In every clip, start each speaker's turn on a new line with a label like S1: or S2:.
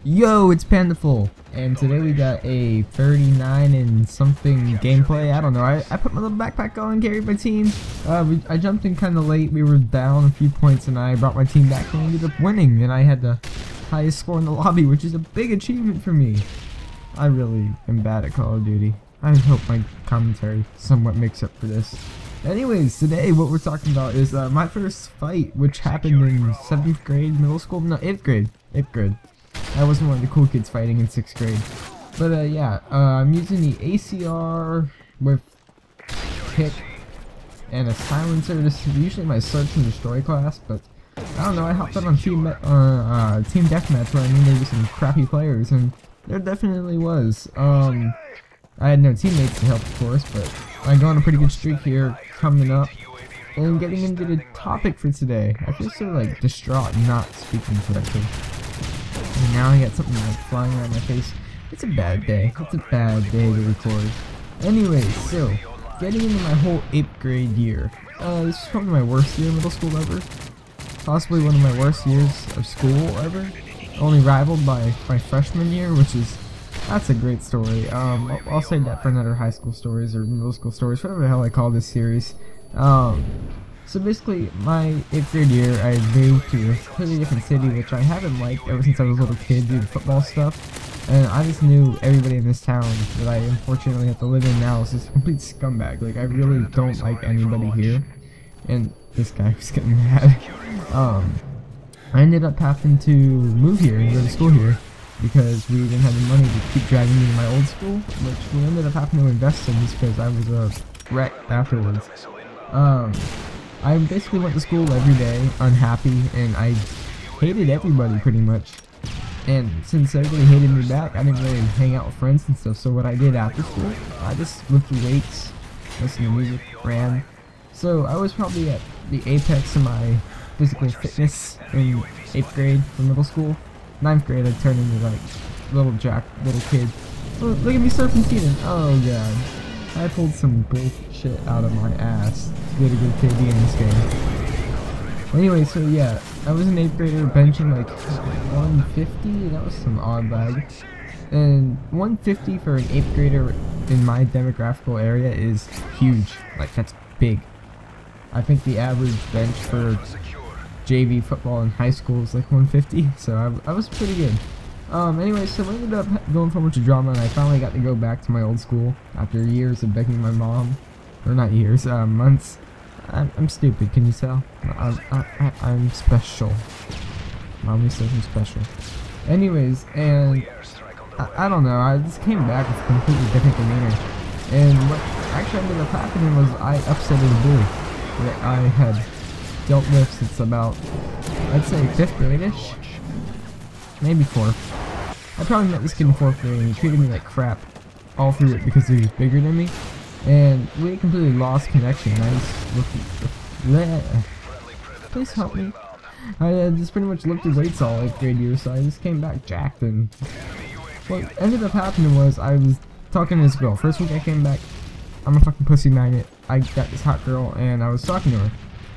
S1: Yo, it's Pandaful, and today we got a 39 and something gameplay. I don't know. I put my little backpack on, carried my team. I jumped in kind of late. We were down a few points, and I brought my team back and ended up winning. And I had the highest score in the lobby, which is a big achievement for me. I really am bad at Call of Duty. I hope my commentary somewhat makes up for this. Anyways, today what we're talking about is my first fight, which happened in 7th grade, middle school, no, 8th grade. 8th grade. I wasn't one of the cool kids fighting in 6th grade. But yeah, I'm using the ACR with pick and a silencer. This is usually my search and destroy class, but I don't know, I hopped on team deathmatch where I knew there were some crappy players, and there definitely was. I had no teammates to help, of course, but I go on a pretty good streak here coming up. And getting into the topic for today, I feel so like distraught not speaking correctly. And now I got something like flying around my face. It's a bad day. It's a bad day to record. Anyways, so getting into my whole 8th grade year. This is probably my worst year of middle school ever. Possibly one of my worst years of school ever. Only rivaled by my freshman year, which is, that's a great story. I'll save that for another high school stories or middle school stories, whatever the hell I call this series. So basically, my 8th grade year, I moved to a completely different city, which I haven't liked ever since I was a little kid due to football stuff. And I just knew everybody in this town that I unfortunately have to live in now is just a complete scumbag. Like, I really don't like anybody here. And this guy was getting mad. I ended up having to move here and go to school here because we didn't have the money to keep driving me to my old school, which we ended up having to invest in just because I was a wreck afterwards. I basically went to school every day, unhappy, and I hated everybody pretty much. And since everybody hated me back, I didn't really hang out with friends and stuff, so what I did after school, I just lifted weights, listened to music, ran. So I was probably at the apex of my physical fitness in 8th grade for middle school. 9th grade I turned into like little kid. Oh, look at me serpentining. Oh god. I pulled some bullshit out of my ass to get a good KD in this game. Anyway, so yeah, I was an 8th grader benching like 150, that was some odd lag. And 150 for an 8th grader in my demographical area is huge, like that's big. I think the average bench for JV football in high school is like 150, so I was pretty good. Anyway, so we ended up going for a bunch of drama, and I finally got to go back to my old school after years of begging my mom, or not years, months. I'm stupid, can you tell? I'm special. Mommy says I'm special. Anyways, and I don't know, I just came back with a completely different demeanor. And what actually ended up happening was I upset a bully that I had dealt with since about, I'd say 5th grade-ish? Maybe 4th. I probably met this kid in 4th grade and he treated me like crap all through it because he was bigger than me. And we completely lost connection. I just please help me. I just pretty much lifted weights all 8th grade year, so I just came back jacked. And what ended up happening was I was talking to this girl. First week I came back, I'm a fucking pussy magnet. I got this hot girl and I was talking to her.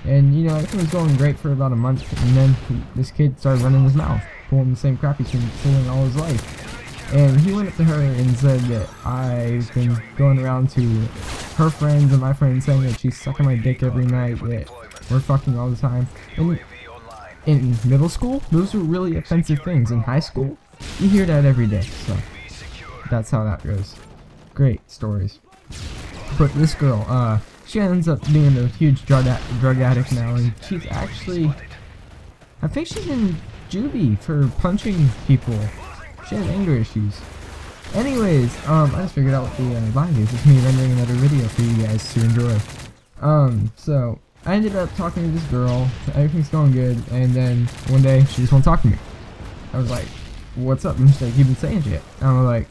S1: And you know, everything was going great for about a month, and then this kid started running his mouth, pulling the same crap he's been pulling all his life. And he went up to her and said that I've been going around to her friends and my friends saying that she's sucking my dick every night, that we're fucking all the time. And in middle school, those are really offensive things. In high school, you hear that every day, so that's how that goes. Great stories. But this girl, she ends up being a huge drug addict now, and she's actually, I think she's in juvie for punching people. She has anger issues. Anyways, I just figured out what the line is. It's me rendering another video for you guys to enjoy. So I ended up talking to this girl. Everything's going good, and then one day she just won't talk to me. I was like, "What's up?" And she's like, "You've been saying shit." And I was like,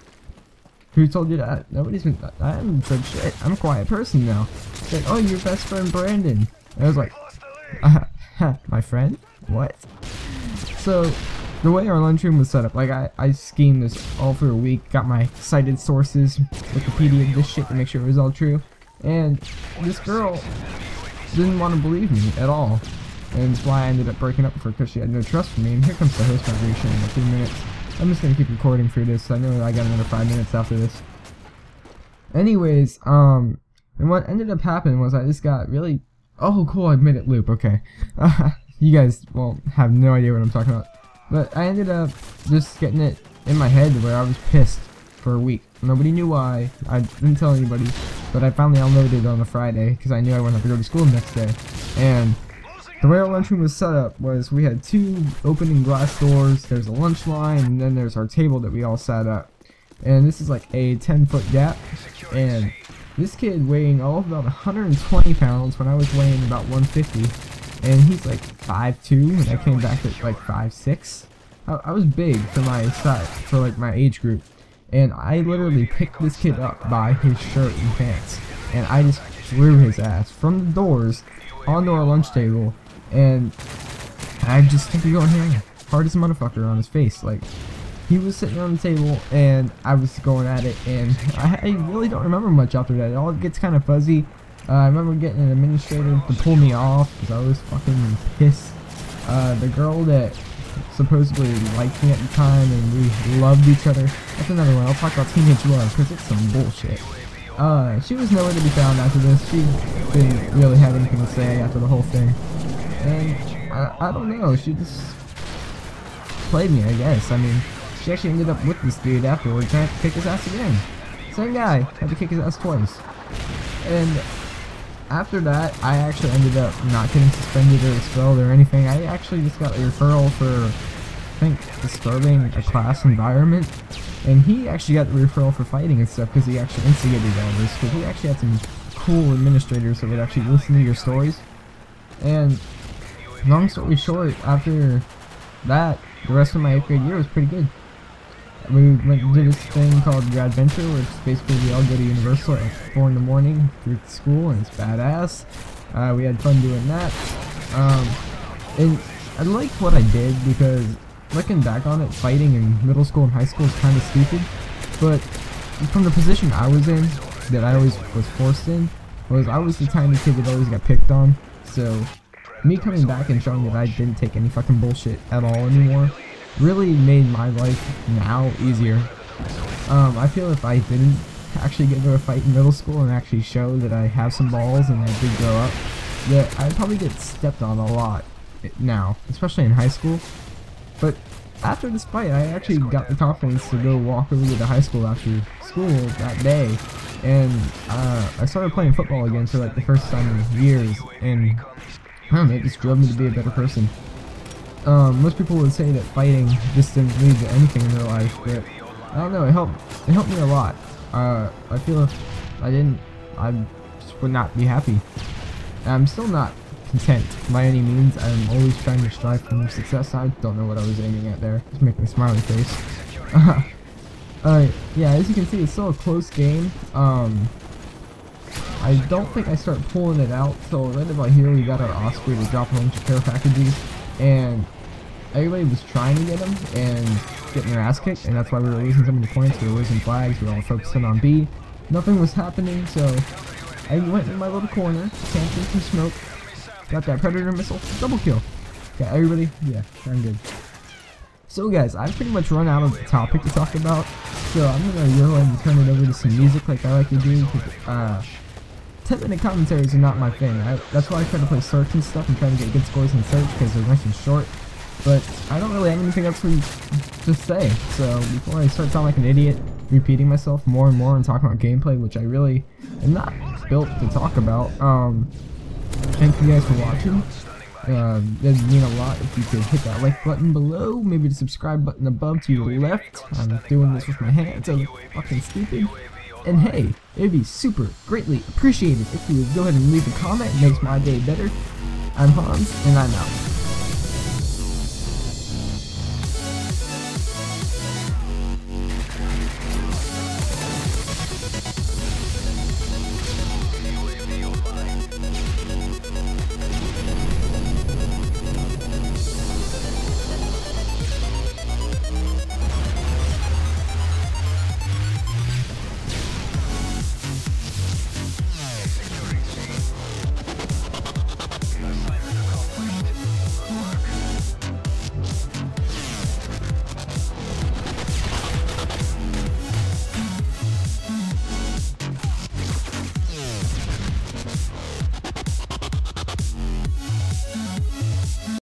S1: "Who told you that?" Nobody's been. I haven't said shit. I'm a quiet person now. She's like, "Oh, your best friend Brandon." And I was like, "My friend? What?" So the way our lunchroom was set up, like I schemed this all for a week, got my cited sources, Wikipedia this shit to make sure it was all true, and this girl didn't want to believe me at all. And that's why I ended up breaking up with her, because she had no trust for me. And here comes the host migration in a few minutes. I'm just gonna keep recording through this. I know I got another 5 minutes after this. Anyways, and what ended up happening was I just got really... Oh, cool, I made it loop, okay. You guys won't have no idea what I'm talking about. But I ended up just getting it in my head where I was pissed for a week. Nobody knew why. I didn't tell anybody. But I finally unloaded on a Friday because I knew I wouldn't have to go to school the next day. And the way our lunchroom was set up was we had 2 opening glass doors, there's a lunch line, and then there's our table that we all sat at. And this is like a 10-foot gap. And this kid weighing all of about 120 pounds when I was weighing about 150. And he's like 5'2", and I came back at like 5'6". I was big for my size, for like my age group. And I literally picked this kid up by his shirt and pants. And I just threw his ass from the doors onto our lunch table. And I just kept going here, hard as a motherfucker on his face. Like, he was sitting on the table and I was going at it, and I really don't remember much after that. It all gets kind of fuzzy. I remember getting an administrator to pull me off because I was fucking pissed. The girl that supposedly liked me at the time and we loved each other, that's another one. I'll talk about teenage love because it's some bullshit. She was nowhere to be found after this. She didn't really have anything to say after the whole thing. And I don't know, she just played me, I guess. I mean, she actually ended up with this dude afterwards. I had to kick his ass again. Same guy, had to kick his ass twice. And after that, I actually ended up not getting suspended or expelled or anything. I actually just got a referral for, I think, disturbing a class environment. And he actually got the referral for fighting and stuff because he actually instigated all this. Because we actually had some cool administrators that would actually listen to your stories. And long story short, after that, the rest of my 8th grade year was pretty good. We went to do this thing called Grad Venture, which is basically we all go to Universal at 4 in the morning through school, and it's badass. We had fun doing that. And I liked what I did because, looking back on it, fighting in middle school and high school is kind of stupid. But from the position I was in, that I always was forced in, was I was the tiny kid that always got picked on. So me coming back and showing that I didn't take any fucking bullshit at all anymore really made my life now easier. I feel if I didn't actually get into a fight in middle school and actually show that I have some balls and I did grow up, that I'd probably get stepped on a lot now, especially in high school. But after this fight, I actually got the confidence to go walk over to the high school after school that day, and I started playing football again for like the first time in years, and I don't know, it just drove me to be a better person. Most people would say that fighting just didn't lead to anything in their life, but I don't know, it helped me a lot. I feel if I didn't, I just would not be happy. I'm still not content by any means. I'm always trying to strive for more success. I don't know what I was aiming at there. Just making a smiley face. Yeah, as you can see, it's still a close game. I don't think I start pulling it out till right about here. We got our Osprey to drop a bunch of care packages, and everybody was trying to get them and getting their ass kicked, and that's why we were losing so many points. We were losing flags. We were all focusing on B. Nothing was happening, so I went in my little corner, camped in some smoke, got that predator missile, double kill. Got everybody, yeah, I'm good. So guys, I've pretty much run out of the topic to talk about, so I'm gonna go ahead and turn it over to some music like I like to do. 10-minute commentaries are not my thing. That's why I try to play search and stuff and try to get good scores in search because they're nice and short. But I don't really have anything else to say. So before I start sounding like an idiot, repeating myself more and more and talking about gameplay, which I really am not built to talk about. Thank you guys for watching. It'd mean a lot if you could hit that like button below, maybe the subscribe button above to your left. I'm doing this with my hands, I'm fucking stupid. And hey, it'd be super greatly appreciated if you would go ahead and leave a comment. It makes my day better. I'm Hans, and I'm out.